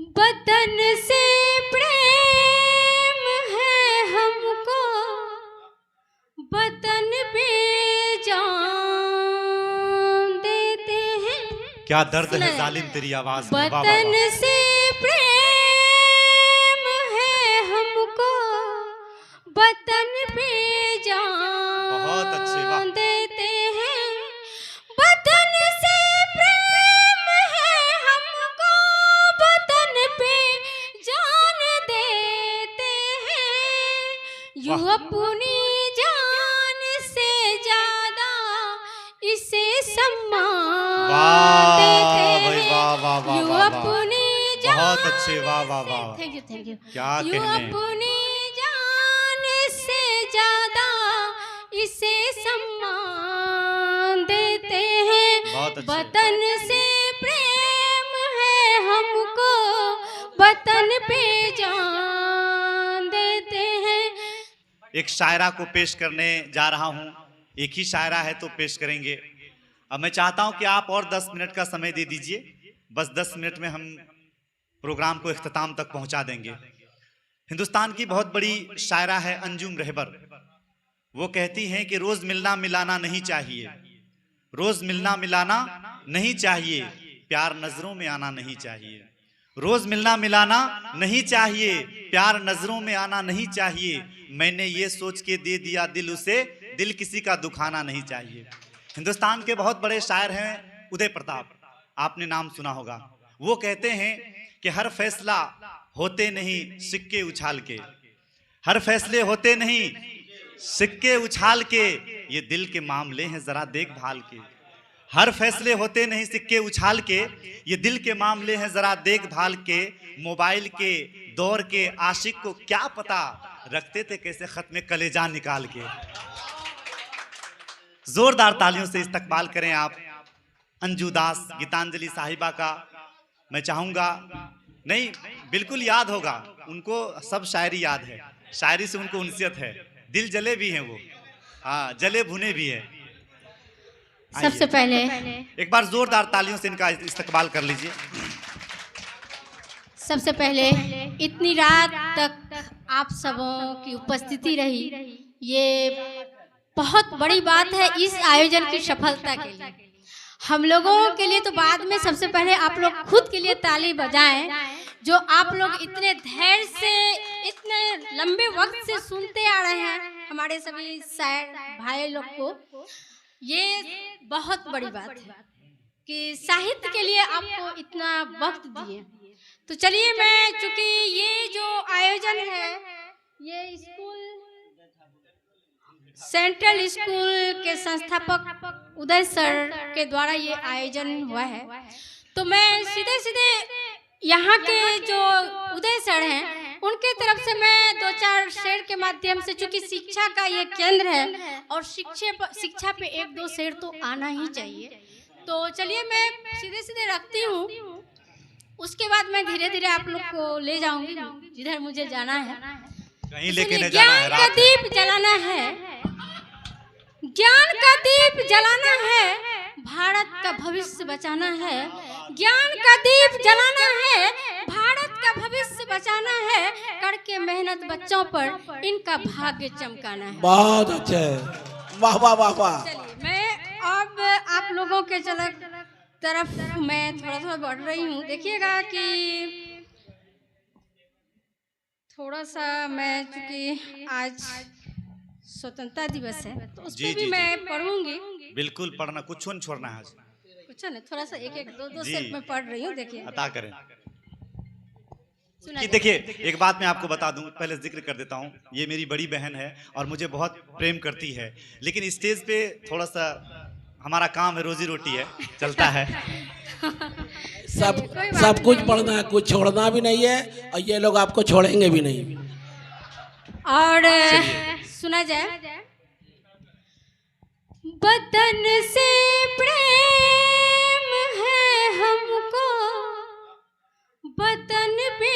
वतन से प्रेम है हमको, वतन पे जान देते हैं। क्या दर्द है जालिम तेरी आवाज में। वतन से प्रेम है हमको, वतन पे बहुत अच्छे, वाह। जान देते हैं। वतन से प्रेम है हमको, वतन पे जान देते हैं। यू अपनी जान से ज्यादा इसे सम्मान देते हैं। यू अपनी जान बहुत अच्छे, वाह वाह वाह। थैंक यू क्या यू कहने। अपनी जान से ज्यादा इसे सम्मान देते हैं। बहुत अच्छे। वतन से प्रेम है हमको, वतन पे जान देते हैं। एक शायरा को पेश करने जा रहा हूँ। एक ही शायरा है तो पेश करेंगे। अब मैं चाहता हूँ कि आप और 10 मिनट का समय दे दीजिए। बस 10 मिनट में हम प्रोग्राम को इख्तिताम तक पहुंचा देंगे। हिंदुस्तान की बहुत बड़ी शायरा है अंजुम रहबर। वो कहती हैं कि रोज मिलना मिलाना नहीं चाहिए, रोज मिलना मिलाना नहीं चाहिए, प्यार नजरों में आना नहीं चाहिए। रोज मिलना मिलाना नहीं चाहिए, प्यार नजरों में आना नहीं चाहिए। मैंने ये सोच के दे दिया दिल उसे, दिल किसी का दुखाना नहीं चाहिए। हिंदुस्तान के बहुत बड़े शायर हैं उदय प्रताप, आपने नाम सुना होगा। वो कहते हैं कि हर फैसला होते नहीं सिक्के उछाल के, हर फैसले होते नहीं सिक्के उछाल के, ये दिल के मामले हैं जरा देखभाल के। हर फैसले होते नहीं सिक्के उछाल के, ये दिल के मामले हैं जरा देखभाल के। मोबाइल के दौर के आशिक को क्या पता, रखते थे कैसे खत में कलेजा निकाल के। जोरदार तालियों से इस्तकबाल करें आप अंजू दास गीतांजलि साहिबा का। मैं चाहूंगा, नहीं बिल्कुल याद होगा उनको, सब शायरी याद है, शायरी से उनको उनसियत है, दिल जले भी हैं वो, हाँ जले भुने भी है। सबसे पहले एक बार जोरदार तालियों से इनका इस्तकबाल कर लीजिए। सबसे पहले इतनी रात तक आप सबों की उपस्थिति रही, ये बहुत बड़ी बात है इस आयोजन की सफलता के लिए। हम लोगों के लिए तो बाद में, सबसे पहले आप लोग खुद के लिए ताली बजाएं, जो आप लोग इतने धैर्य से इतने लंबे वक्त से सुनते आ रहे हैं हमारे सभी शायर भाई लोग को। ये बहुत बड़ी बात है कि साहित्य के लिए आपको इतना वक्त दिए। तो चलिए, मैं चूंकि ये जो आयोजन है ये स्कूल सेंट्रल स्कूल के संस्थापक उदय सर के द्वारा ये आयोजन हुआ है, तो मैं सीधे सीधे यहाँ के जो उदय सर हैं उनके तरफ से मैं 2-4 शेर के माध्यम से, चूंकि शिक्षा का ये केंद्र है और शिक्षा पे 1-2 शेर तो आना ही चाहिए। तो चलिए मैं सीधे सीधे रखती हूँ, उसके बाद मैं धीरे धीरे आप लोग को ले जाऊंगी जिधर मुझे जाना है। कहीं लेके न जाना है, ज्ञान का दीप जलाना है, ज्ञान का दीप जलाना है, भारत का भविष्य बचाना है। ज्ञान का दीप जलाना है, भारत का भविष्य बचाना है, करके मेहनत बच्चों पर इनका भाग्य चमकाना है। बहुत अच्छे, वाह वाह वाह वाह। चलिए, मैं अब आप लोगों के तरफ मैं थोड़ा थोड़ा बढ़ रही हूँ। देखिएगा कि थोड़ा सा मैं, चूंकि आज स्वतंत्रता दिवस है तो उस पर भी मैं पढ़ूंगी। बिल्कुल पढ़ना, कुछ नहीं छोड़ना है, कुछ नहीं, थोड़ा सा 1-2 शेर में पढ़ रही हूँ। देखिए अता करें कि देखिए, एक बात मैं आपको बता दूं, पहले जिक्र कर देता हूं, ये मेरी बड़ी बहन है और मुझे बहुत प्रेम करती है, लेकिन स्टेज पे थोड़ा सा हमारा काम है, रोजी रोटी है, चलता है। सब कुछ पढ़ना है, कुछ छोड़ना भी नहीं है, और ये लोग आपको छोड़ेंगे भी नहीं। और सुना जाए, वतन से प्रेम है हमको, वतन पे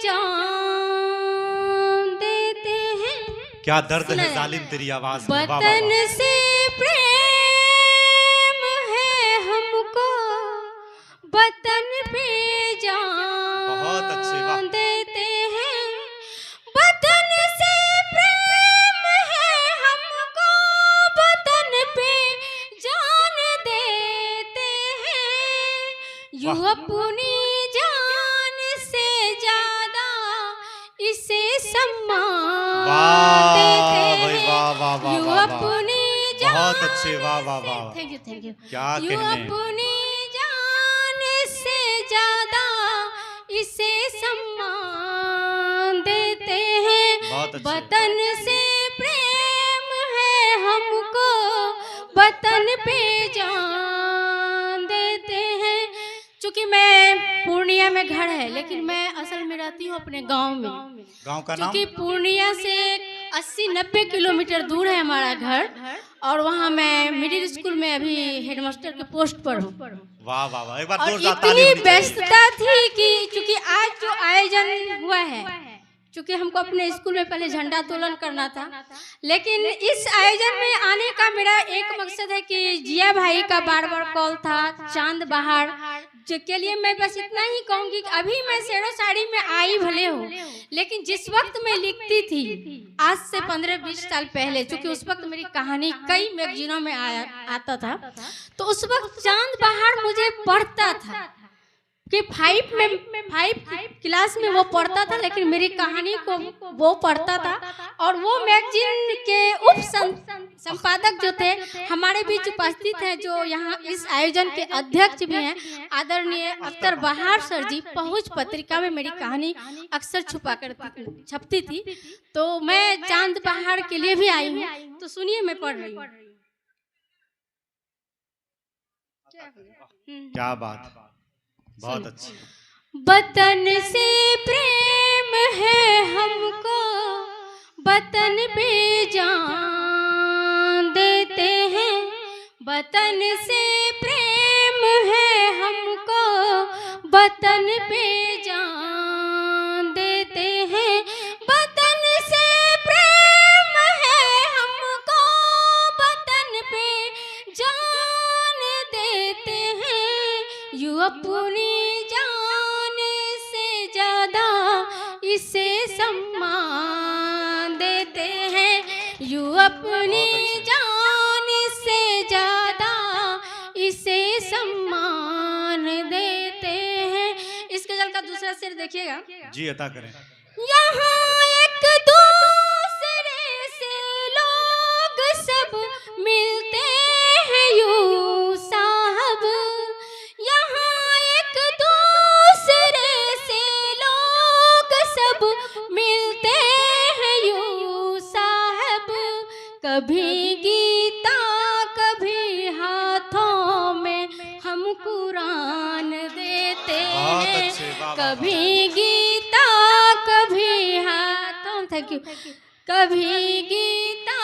जान देते हैं। क्या दर्द है जालिम तेरी आवाज में। वतन से प्रेम है हमको, वतन पे जान सम्मान वाह देते भाई, हैं। वाह वाह वाह यूं वाह वाह। अपनी बहुत जान अच्छे, वाह वाह वाह। Thank you thank you. क्या यूं कहने। अपनी जान से ज्यादा इसे सम्मान देते हैं। बहुत अच्छे। वतन से प्रेम है हमको, वतन पे जान देते हैं। चूंकि मैं पूर्णिया में घर है, लेकिन मैं असल में रहती हूँ अपने गांव में। गांव का नाम? क्योंकि पूर्णिया से 80-90 किलोमीटर दूर है हमारा घर, और वहाँ मैं मिडिल स्कूल में अभी हेडमास्टर के पोस्ट पर हूँ। वाह वाह वाह, एक बार और जोरदार ताली इतनी होनी चाहिए। व्यस्तता थी कि चूंकि आज जो आयोजन हुआ है, चूंकि हमको अपने स्कूल में पहले झंडा तोलन करना था, लेकिन इस आयोजन में आने का मेरा एक मकसद है कि जिया भाई का बार बार कॉल था, चांद बहार के लिए मैं बस इतना ही कहूंगी कि अभी मैं शेरो शायरी में आई भले हो, लेकिन जिस वक्त मैं लिखती थी आज से 15-20 साल पहले, चूंकि उस वक्त मेरी कहानी कई मैगजीनों में आता था, तो उस वक्त चांद बहार मुझे पढ़ता था कि 5 क्लास में वो पढ़ता था, लेकिन मेरी कहानी को वो पढ़ता था। और वो मैगजीन के उप संपादक जो थे हमारे बीच उपस्थित हैं, जो यहाँ इस आयोजन के अध्यक्ष भी हैं, आदरणीय अख्तर बहार सर जी। पहुँच पत्रिका में मेरी कहानी अक्सर छुपा कर छपती थी, तो मैं चांद बहार के लिए भी आई हूँ। तो सुनिए, मैं पढ़ रही हूँ। क्या बात, बहुत अच्छी। वतन से प्रेम है हमको, वतन पे जान देते हैं। वतन से प्रेम है हमको, वतन पे जान देते हैं। वतन से प्रेम है हमको, वतन पे जान देते हैं। यूं अपनी जान से ज्यादा इसे सम्मान देते हैं। यूं अपनी जान से ज्यादा इसे सम्मान देते हैं। इस गजल का दूसरा शेर देखिएगा। जी अता करें। यहाँ एक दूसरे से लोग सब मिलते हैं यूं साहब। यहाँ एक दूसरे से लोग सब मिलते हैं यूं साहब। कभी गीता कभी हाथों में हम कुरान देते बहुत हैं। अच्छे, वाह, वाह, कभी गीता कभी हाथों, थैंक यू। कभी गीता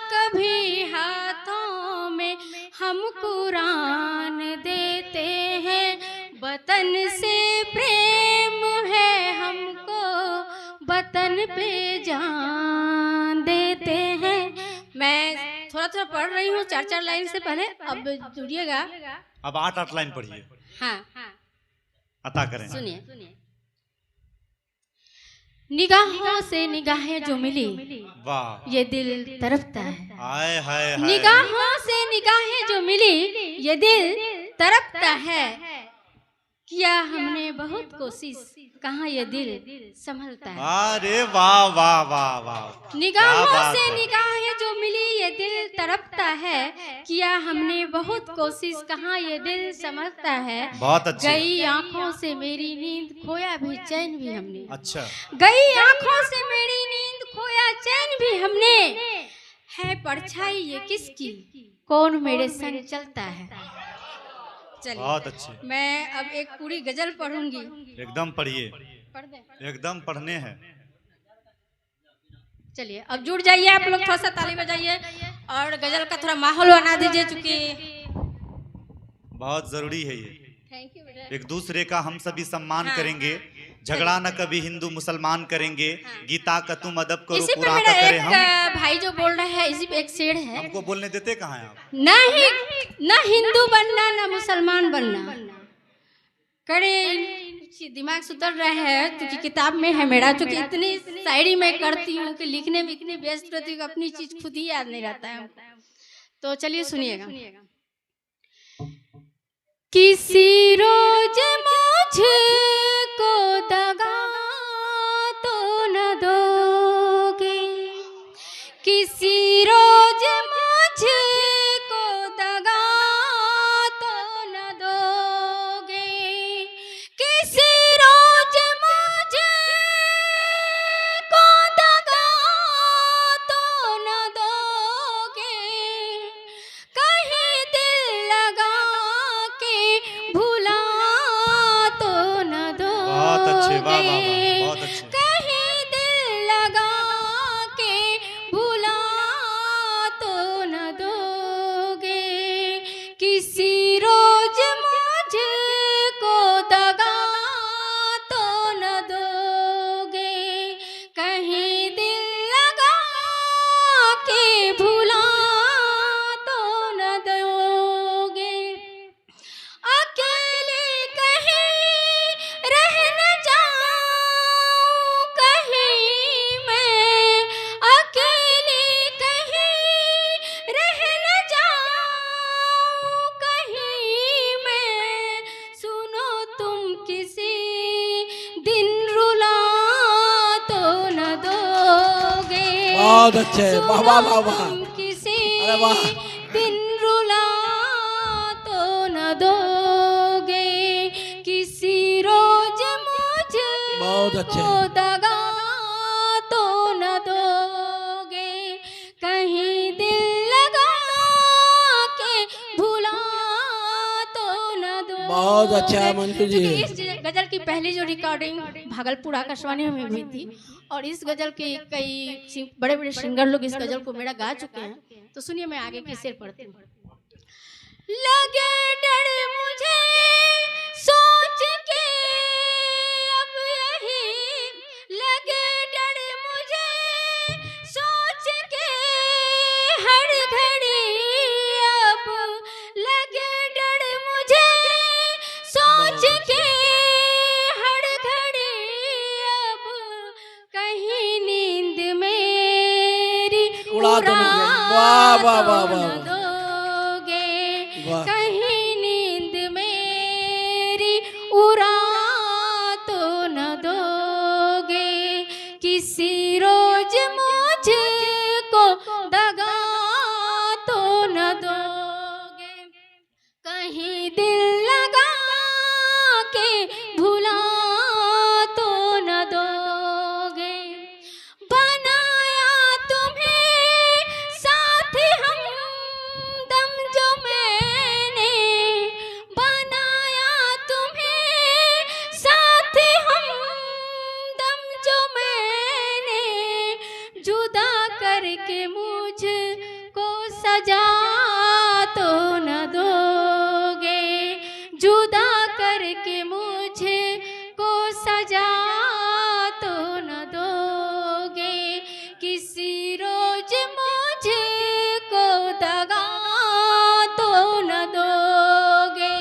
कभी हाथों में हम कुरान देते हैं। वतन से प्रेम है हमको, वतन पे जान देते हैं। मैं थोड़ा थोड़ा पढ़ रही हूँ 4-4 लाइन से पहले, अब जुड़िएगा। अब 8-8 लाइन पढ़िए, हाँ, अता करें। सुनिए। निगाहों से निगाहें जो मिली, वाह, ये दिल तड़पता है। हाय हाय हाय। निगाहों से निगाहें जो मिली, ये दिल तड़पता है। किया हमने बहुत कोशिश, कहाँ ये दिल संभलता है। अरे वाह वाह वाह वाह, निगाहों से निगाहें जो मिली, ये दिल तड़पता है। किया हमने बहुत कोशिश, कहाँ ये दिल संभलता है। बहुत अच्छे। गई आंखों से मेरी नींद, खोया भी चैन भी हमने। अच्छा, गई आंखों से मेरी नींद, खोया चैन भी हमने। है परछाई ये किसकी, कौन मेरे संग चलता है। चलिए, बहुत अच्छे। मैं अब एक पूरी गजल पढ़ूंगी। एकदम पढ़िए, पढ़ दें? एकदम पढ़ने हैं। चलिए, अब जुड़ जाइए आप लोग, थोड़ा सा ताली बजाइए और गजल का थोड़ा माहौल बना दीजिए, चूंकि बहुत जरूरी है ये। थैंक यू बेटा। एक दूसरे का हम सभी सम्मान हाँ। करेंगे, झगड़ा न कभी हिंदू मुसलमान करेंगे। हाँ। गीता का तुम अदब करो, इसी पे कुरान मेरा का करें हम। एक भाई जो बोल रहा है, इसी पे एक शेर है। हमको बोलने देते कहाँ हैं आप? ना हिंदू बनना, ना मुसलमान बनना। करे दिमाग से उतर रहा है, क्योंकि किताब में है मेरा, क्योंकि इतनी शायरी मैं करती हूँ कि लिखने में इतनी व्यस्त रहती हूँ, अपनी चीज खुद ही याद नहीं रहता है हमको। तो चलिए सुनिएगा। किसी रोज मुझको दगा तो न दो, किसी रोज मुझको दगा तो न दोगे, किसी रोज मुझको दगा तो न दोगे, कहीं दिल लगा के भुला तो न बहुत अच्छे, वाह वाह वाह, दोगे, बहुत अच्छे। कहीं दिल लगा के भुला तो न दोगे, किसी रोज मुझको दगा तो न दोगे, कहीं दिल लगा के भुला तो न दोगे, अकेले कहीं रह न जाऊं, कहीं मैं अकेले कहीं रह न जाऊं, कहीं मैं सुनो तुम किसी दिन रुला तो न दोगे, बहुत अच्छे, वाह वाह वाह वाह। तुम किसी अरे वाह। दिन रुला तो न दोगे, किसी रोज बहुत अच्छे। मुझको दगा तो न दोगे, कहीं दिल लगा के भुला तो न दोगे। बहुत अच्छा है मंजू जी। क्योंकि इस गजल की पहली जो रिकॉर्डिंग भागलपुर आकाशवाणी में हुई थी और इस गजल के कई बड़े बड़े सिंगर लोग इस गजल को मेरा गा चुके हैं, तो सुनिए मैं आगे की शेर पढ़ती हूँ। लगे डर मुझे सोच के अब यही, लगे डर मुझे सोच के हर घड़ी अब, लगे डर मुझे सोच के हर घड़ी अब, कहीं नींद मेरी उड़ा तो नहीं गई। वाह वाह वाह वाह। न दोगे, वाह। कहीं नींद मेरी उड़ा तो न दोगे, किसी रोज मुझको दगा तो न दोगे, कहीं दिल लगा के भुला तो न दोगे, बनाया तुम्हें साथ हमदम जो मैंने, बनाया तुम्हें साथ हमदम जो मैंने, जुदा करके मुझको सजा तो न दोगे, जुदा करके मुझे को सजा तो न दोगे, किसी रोज मुझको दगा तो न दोगे,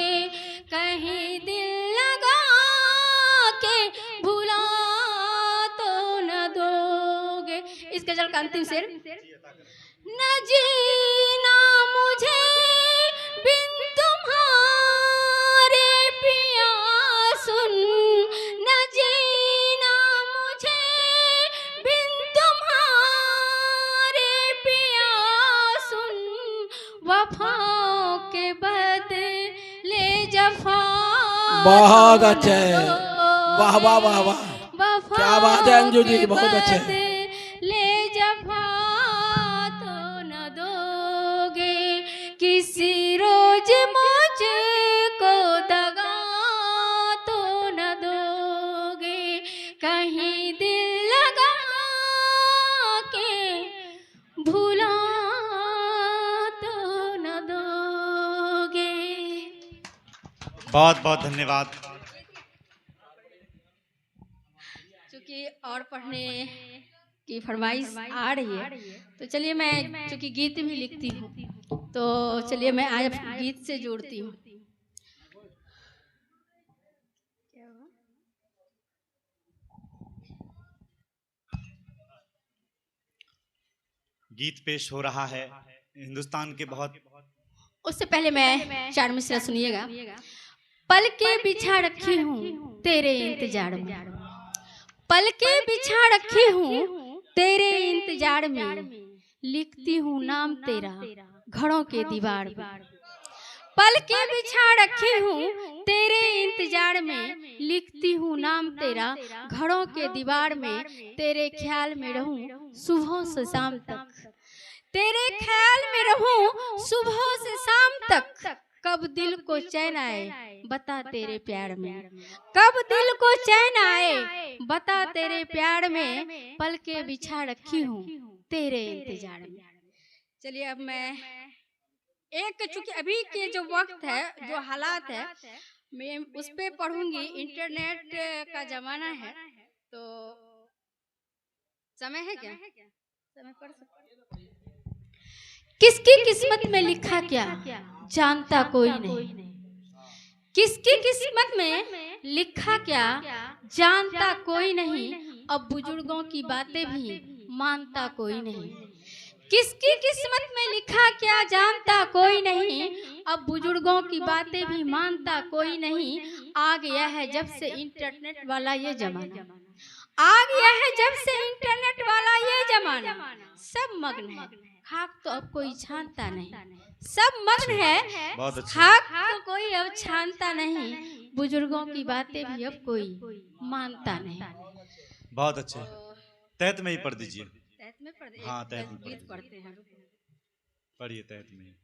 कहीं दिल लगा के भुला तो न दोगे। इस गजल का अंतिम शेर। न जीना मुझे बिन तुम्हारे पिया सुन, न जीना मुझे बिन तुम्हारे पिया सुन, वफाओं के बदले जफा बहुत तो न अच्छे। वाह वाह वाह वाह। वफाओं क्या बात है अंजू जी, के बहुत अच्छे। बदले जफा तो न दोगे, किसी रोज मुझको दगा तो न दोगे, कहीं दिल लगा के भुला तो न दोगे। बहुत बहुत धन्यवाद। चूंकि और पढ़ने की फरमाइश आ रही है, तो चलिए मैं चूंकि गीत भी लिखती हूँ, तो चलिए मैं आज गीत से जोड़ती हूँ। गीत पेश हो रहा है हिंदुस्तान के बहुत। उससे पहले मैं चार मिसरा सुनिएगा। पल के बिछा रखी हूँ तेरे इंतजार में, पल के बिछा रखी हूँ तेरे इंतजार में, लिखती हूँ नाम तेरा घड़ों के दीवार पे। पल के बिछा रखी हूँ तेरे इंतजार में, लिखती हूँ नाम तेरा घड़ों के दीवार में। तेरे ख्याल में रहूं सुबह से शाम तक, तेरे ख्याल में रहूं सुबह से शाम तक। कब दिल को चैन आए बता तेरे प्यार में, कब दिल को चैन आए बता तेरे प्यार में। पल के बिछा रखी हूँ तेरे इंतजार में। चलिए अब मैं चूंकि अभी के जो वक्त है, जो हालात है, मैं उस पे पढ़ूंगी। इंटरनेट का जमाना है तो समय है क्या? समय पढ़ सकते। किसकी किस्मत में लिखा क्या जानता कोई नहीं, किसकी किस्मत में लिखा क्या जानता कोई नहीं। अब बुजुर्गों की बातें भी मानता कोई नहीं, किसकी किस्मत में लिखा क्या जानता कोई नहीं। अब बुजुर्गों की बातें भी मानता कोई नहीं। आ गया है जब से इंटरनेट वाला ये जमाना, आ गया है जब से इंटरनेट वाला ये जमाना। सब मग्न है खाक तो अब कोई छानता नहीं, सब मग्न है खाक तो कोई अब छानता नहीं। बुजुर्गों की बातें भी अब कोई मानता नहीं। बहुत अच्छे, तहत में ही पढ़ दीजिए। हाँ, तहत में गीत पढ़ते हैं, पढ़िए तहत में।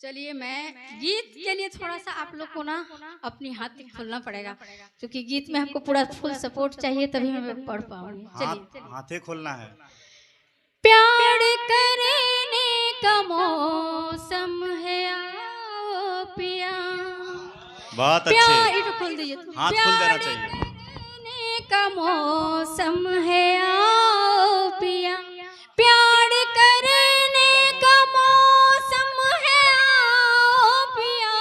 चलिए मैं गीत के लिए थोड़ा सा आप लोग को ना अपनी हाथ खोलना पड़ेगा, क्योंकि गीत में हमको पूरा फुल सपोर्ट चाहिए तभी मैं पढ़ पाऊंगी। चलिए हाथे खोलना है। प्यार करने का मौसम है आओ पिया। बहुत अच्छे, प्यार खोल दीजिए, हाथ खोल देना चाहिए। करने का मौसम है आओ पिया, प्यार करने का मौसम है आओ पिया,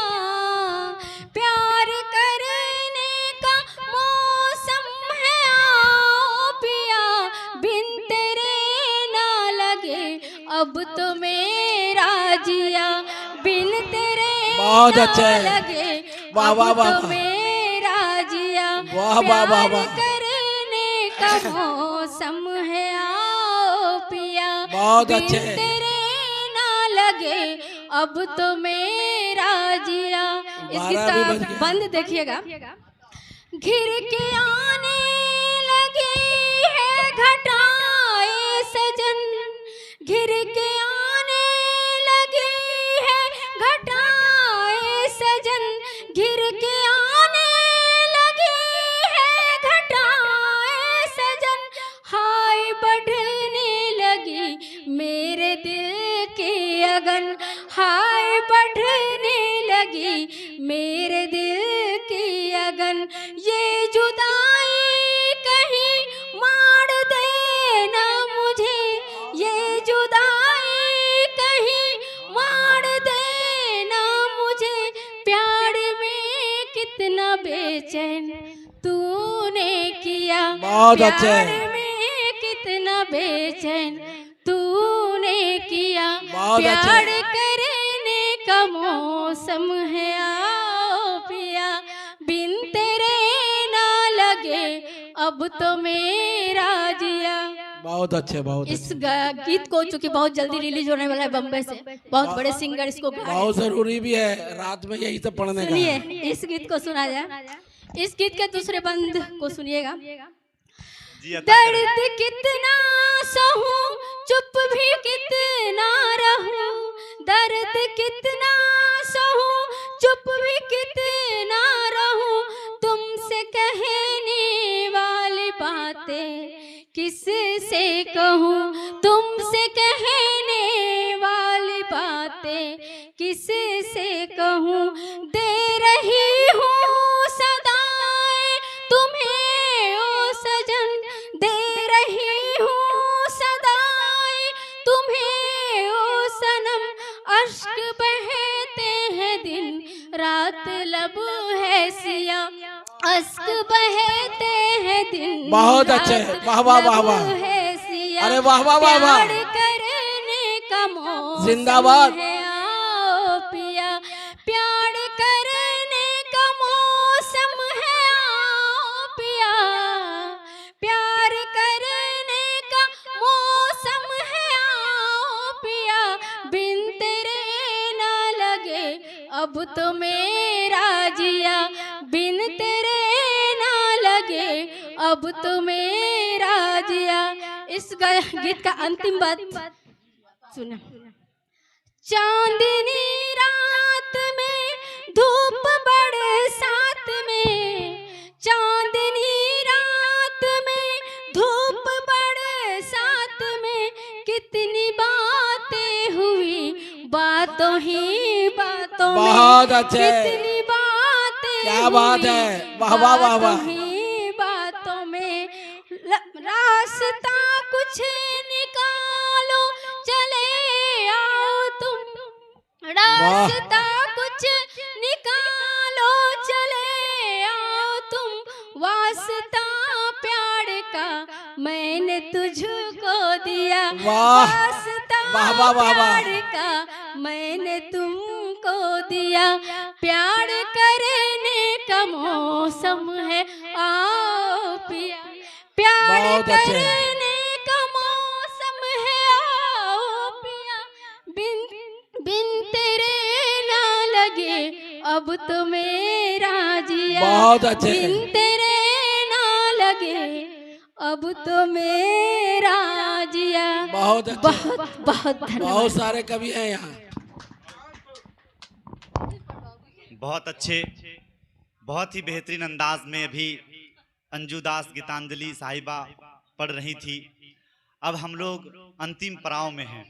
प्यार करने का मौसम है आओ पिया। बिन तेरे ना लगे अब तो मेरा जिया, बिन तेरे बहुत ना अच्छा है। लगे वाह वाह वाह तो मेरा जिया। वाह वाह वाह वाह। करने का मौसम है आओ पिया, बहुत अच्छे बिन तेरे ना लगे अब तो मेरा जिया। इस गीत 12 भी बज का गया। बंद देखिएगा। घिर के आने लगी है घटाए सजन, घिर के आने लगी है घटाए सजन, घिर के आने लगी है घटाए सजन। हाय बढ़ने लगी मेरे दिल की अगन, हाय बढ़ने लगी मेरे दिल की अगन। ये जुदाई कहीं मार देना मुझे, ये जुदाई कहीं मार देना मुझे। प्यार में कितना बेचैन तूने किया, बहुत अच्छे। प्यार में कितना बेचैन तूने किया। बहुत अच्छे। प्यार करने का मौसम है आओ पिया, बिन तेरे ना लगे अब तो मेरा जिया। बहुत अच्छे, बहुत इस अच्छे। गीत को चूंकि बहुत जल्दी रिलीज होने वाला है बम्बई से, बहुत बड़े सिंगर इसको गा रहे हैं। बहुत जरूरी भी है रात में यही सब पढ़ने का। सुनिए इस गीत को सुना जाए। इस गीत के दूसरे बंद को सुनिएगा। दर्द कितना सहूं चुप भी कितना रहूं, दर्द कितना सहूं चुप भी कितना रहूं। तुमसे कहने वाली बातें किससे कहूं, तुमसे कहने वाली बातें किससे कहूं। दे रही हूँ सदाएं तुम्हें ओ सजन, दे रही हूँ सदाएं तुम्हें ओ सनम। अश्क बहते हैं दिन रात लब है सिया, अश्क बहते हैं दिन बहुत अच्छे, वाह वाह वाह वाह। है सिया। अरे वाह वाह वाह वाह। प्यार करने का मौसम जिंदाबाद। है आओ पिया, प्यार करने का मौसम है आओ पिया, प्यार करने का मौसम है आओ अब तो मेरा जिया बिन तेरे ना लगे, अब तो मेरा जिया। इस गीत का अंतिम बात सुना। चांदनी रात में धूप बरसात में, चांदनी रात में धूप बरसात में, कितनी बातें हुई बातों ही बातों में। बहुत अच्छे, कितनी बातें, क्या बात है, वाह वाह वाह वाह। बातों ही बातों में रास्ता कुछ निकालो, चले आओ तुम। रास्ता कुछ निकालो, चले आओ तुम। वास्ता प्यार का मैंने तुझको दिया, वाह वास्ता वाह वाह वाह वाह। प्यार का मैंने तुमको दिया। प्यार करने का मौसम है, आओ पिया। प्यार बहुत अच्छे। करने का मौसम है, आओ पिया। बिन बिन तेरे ना लगे, अब तो मेरा जिया। बहुत अच्छे। बिन तेरे ना लगे, अब तो मेरा जिया। बहुत अच्छे। बहुत बहुत धन्यवाद। बहुत सारे कवि हैं यहाँ। बहुत अच्छे, बहुत ही बेहतरीन अंदाज में अभी अंजू दास गीतांजलि साहिबा पढ़ रही थी। अब हम लोग अंतिम पड़ाव में हैं।